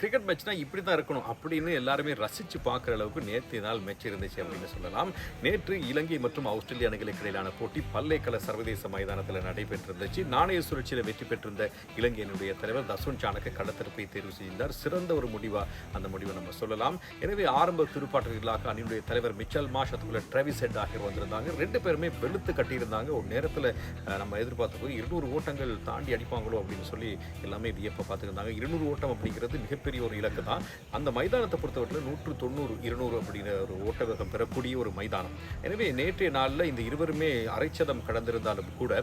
Cricket மேட்ச்னா இப்படி தான் இருக்கணும் அப்படின்னு எல்லாருமே ரசித்து பார்க்குற அளவுக்கு நேற்று நாள் மேட்ச் இருந்துச்சு அப்படின்னு சொல்லலாம். நேற்று இலங்கை மற்றும் ஆஸ்திரேலிய அணிகளுக்கு இடையிலான போட்டி பல்லேக்கல சர்வதேச மைதானத்தில் நடைபெற்றிருந்துச்சு. நாணய சுழற்சியில் வெற்றி பெற்றிருந்த இலங்கையினுடைய தலைவர் தசுன் சாணக்க களத்திருப்பை தேர்வு செய்தார். சிறந்த ஒரு முடிவாக அந்த முடிவை நம்ம சொல்லலாம். எனவே ஆரம்ப துடுப்பாட்ட வீரர்களாக அணியுடைய தலைவர் மிச்சல் மார்ஷ் அதுக்குள்ள டிராவிஸ் ஹெட் ஆகியோர் வந்திருந்தாங்க. ரெண்டு பேருமே வெளுத்து கட்டியிருந்தாங்க. ஒரு நேரத்தில் நம்ம எதிர்பார்த்த போது 200 ஓட்டங்கள் தாண்டி அடிப்பாங்களோ அப்படின்னு சொல்லி எல்லாமே வியப்பை பார்த்துருந்தாங்க. 200 ஓட்டம் அப்படிங்கிறது மிகப்பெரிய ஒரு இலக்கு தான். அந்த மைதானத்தை பொறுத்தவரை 190 200 அப்படிங்கிற ஒரு ஓட்ட வேகம் பெறக்கூடிய ஒரு மைதானம். எனவே நேற்றைய நாளில் இந்த இருவருமே அரைச்சதம் கடந்திருந்தாலும் கூட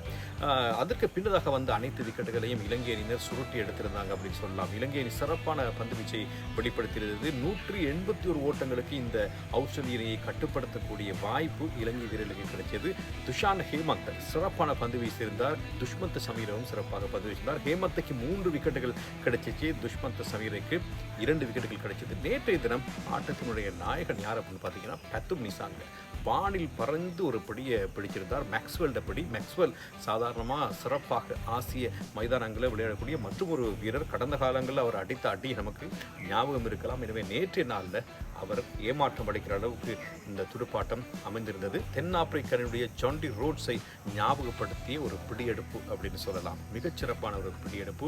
அதற்கு பின்னதாக வந்த அனைத்து விக்கெட்டுகளையும் இலங்கை அணியினர் சுருட்டி எடுத்திருந்தாங்க அப்படின்னு சொல்லலாம். இலங்கை அணி சிறப்பான பந்து வீச்சை வெளிப்படுத்தியிருந்தது. 181 ஓட்டங்களுக்கு இந்த ஆஸ்திரேலிய அணியை கட்டுப்படுத்தக்கூடிய வாய்ப்பு இலங்கை வீரர்களுக்கு கிடைச்சது. துஷான் ஹேமந்த் சிறப்பான பந்து வீசியிருந்தார். துஷ்மந்த் சமீரவும் சிறப்பாக பந்து வீசினார். ஹேமந்துக்கு 3 விக்கெட்டுகள் கிடைச்சிச்சு. துஷ்மந்த் சமீருக்கு 2 விக்கெட்டுகள் கிடைச்சது. நேற்றைய தினம் ஆட்டத்தினுடைய நாயகன் யார் அப்படின்னு பார்த்தீங்கன்னா பத்தும் நிசாங்க வானில் பறந்து ஒரு பிடியை பிடிச்சிருந்தார். மேக்ஸ்வெல்ட பிடி. மேக்ஸ்வெல் சாதாரணமாக சிறப்பாக ஆசிய மைதானங்களில் விளையாடக்கூடிய மற்றும் ஒரு வீரர். கடந்த காலங்களில் அவர் அடித்த அடி நமக்கு ஞாபகம் இருக்கலாம். எனவே நேற்றைய நாளில் அவர் ஏமாற்றம் அடைக்கிற அளவுக்கு இந்த துடுப்பாட்டம் அமைந்திருந்தது. தென்னாப்பிரிக்கனுடைய ஜாண்டி ரோட்ஸை ஞாபகப்படுத்திய ஒரு பிடியெடுப்பு அப்படின்னு சொல்லலாம். மிகச்சிறப்பான ஒரு பிடியெடுப்பு.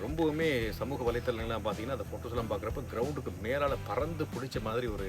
ரொம்பவுமே சமூக வலைத்தளங்கள்லாம் பார்த்தீங்கன்னா அந்த ஃபோட்டோஸ்லாம் பார்க்குறப்ப கிரவுண்டுக்கு மேலால் பறந்து பிடிச்ச மாதிரி ஒரு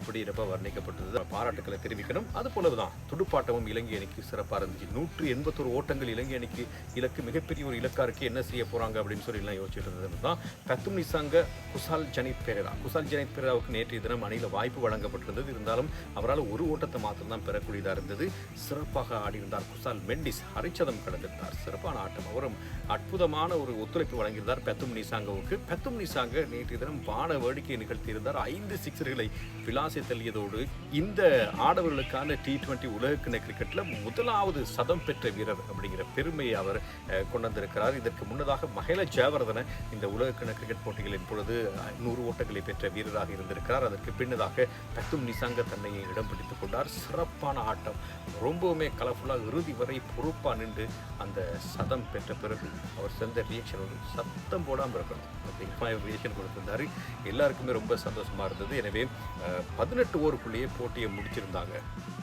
பிடியெடுப்பாக வர்ணிக்கப்பட்டது. பாராட்டுக்களை தெரிவிக்கணும். அது போலதான் துடுப்பாட்டமும் இலங்கை அணிக்கு சிறப்பாக இருந்துச்சு. 181 ஓட்டங்கள் இலங்கை அணிக்கு இலக்கு. மிகப்பெரிய ஒரு இலக்கா இருக்கு. என்ன செய்ய போறாங்க அப்படின்னு சொல்லி எல்லாம் யோசிச்சுட்டு இருந்தது தான். பத்தும் நிசாங்க குசால் ஜனித் பெரேராவுக்கு நேற்றைய தினம் அணியில் வாய்ப்பு வழங்கப்பட்டிருந்தது. இருந்தாலும் அவரால் ஒரு ஓட்டத்தை மாத்திரம் தான் பெறக்கூடியதாக இருந்தது. சிறப்பாக ஆடியிருந்தார் குசால் மெண்டிஸ். அரைச்சதம் கடந்திருந்தார். சிறப்பான ஆட்டம். அவரும் அற்புதமான ஒரு ஒத்துழைப்பு வழங்கியிருந்தார் பத்தும் நிசாங்கவுக்கு. பத்தும் நிசாங்க நேற்றைய தினம் வான வேடிக்கையை நிகழ்த்தியிருந்தார். 5 சிக்ஸர்களை விளாசி தள்ளியதோடு இந்த ஆடவர்களுக்கான T20 உலகக்கிண கிரிக்கெட்டில் முதலாவது சதம் பெற்ற வீரர் அப்படிங்கிற பெருமையை அவர் கொண்டு வந்திருக்கிறார். இதற்கு முன்னதாக மஹேல ஜெயவர்தன இந்த உலகக்கிண கிரிக்கெட் போட்டிகளின் பொழுது 100 ஓட்டங்களை பெற்ற வீரராக இருந்திருக்கிறார். அதற்கு பின்னதாக பத்தும் நிசாங்க தன்னை இடம் பிடித்துக் கொண்டார். சிறப்பான ஆட்டம். ரொம்பவுமே கலர்ஃபுல்லாக இறுதி வரை பொறுப்பாக நின்று அந்த சதம் பெற்ற பிறகு அவர் சென்ற ரியாக்ஷன் ஒரு சத்தம் போடாமல் இருக்கணும் அப்படிங்கிற ரியாக்ஷன் கொடுத்திருந்தார். எல்லாருக்குமே ரொம்ப சந்தோஷமாக இருந்தது. எனவே 18 ஓவருக்குள்ளேயே போட்டியை முடிச்சிருந்தாங்க.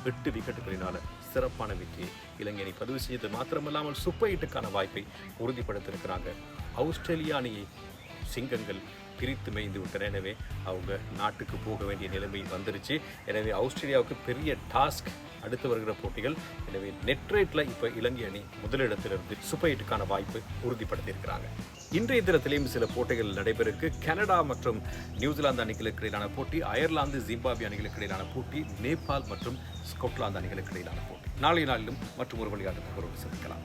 8 விக்கெட்டுகளினால சிறப்பான வெற்றியை இலங்கை அணி பதிவு செய்தது மாத்திரமில்லாமல் சூப்பர் ஹிட்டுக்கான வாய்ப்பை உறுதிப்படுத்தியிருக்கிறாங்க. ஆஸ்திரேலியா அணியை சிங்கங்கள் பிரித்து மேய்ந்து விட்டன. எனவே அவங்க நாட்டுக்கு போக வேண்டிய நிலைமை வந்துருச்சு. எனவே ஆஸ்திரேலியாவுக்கு பெரிய டாஸ்க் அடுத்து வருகிற போட்டிகள். எனவே நெட் ரேட்டில் இப்போ இலங்கை அணி முதலிடத்திலிருந்து சூப்பர் ஹிட்டுக்கான வாய்ப்பு உறுதிப்படுத்தியிருக்கிறாங்க. இன்றைய தினத்திலேயும் சில போட்டிகள் நடைபெறுக்கு. கனடா மற்றும் நியூசிலாந்து அணிகளுக்கு இடையிலான போட்டி, அயர்லாந்து ஜிம்பாப்வே அணிகளுக்கு இடையிலான போட்டி, நேபாள் மற்றும் ஸ்கொட்லாந்து அணிகளுக்கு இடையிலான போட்டி. நாளைய நாளிலும் மற்றும் ஒரு விளையாட்டு சந்திக்கலாம்.